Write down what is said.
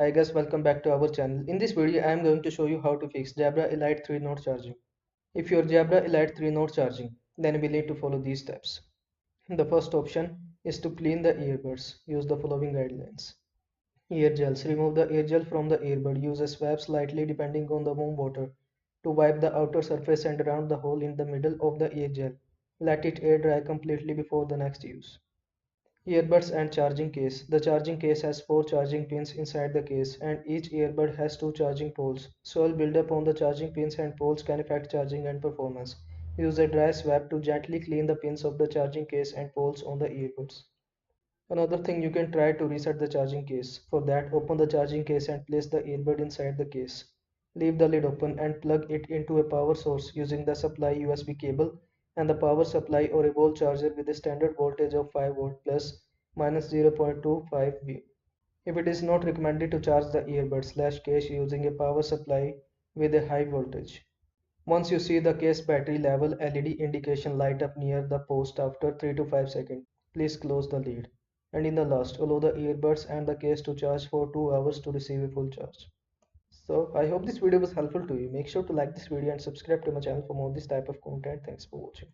Hi guys, welcome back to our channel. In this video, I am going to show you how to fix Jabra Elite 3 node charging. If your Jabra Elite 3 node charging, then we need to follow these steps. The first option is to clean the earbuds. Use the following guidelines. Ear gels. Remove the ear gel from the earbud. Use a swab slightly depending on the warm water to wipe the outer surface and around the hole in the middle of the ear gel. Let it air dry completely before the next use. Earbuds and charging case. The charging case has 4 charging pins inside the case and each earbud has 2 charging poles. Soil buildup on the charging pins and poles can affect charging and performance. Use a dry swab to gently clean the pins of the charging case and poles on the earbuds. Another thing, you can try to reset the charging case. For that, open the charging case and place the earbud inside the case. Leave the lid open and plug it into a power source using the supply USB cable and the power supply or a wall charger with a standard voltage of 5 volt plus minus 0.25 V. If it is not recommended to charge the earbud/case using a power supply with a high voltage. Once you see the case battery level LED indication light up near the post after 3 to 5 seconds, please close the lid. And in the last, allow the earbuds and the case to charge for 2 hours to receive a full charge. So I hope this video was helpful to you. Make sure to like this video and subscribe to my channel for more this type of content. Thanks for watching.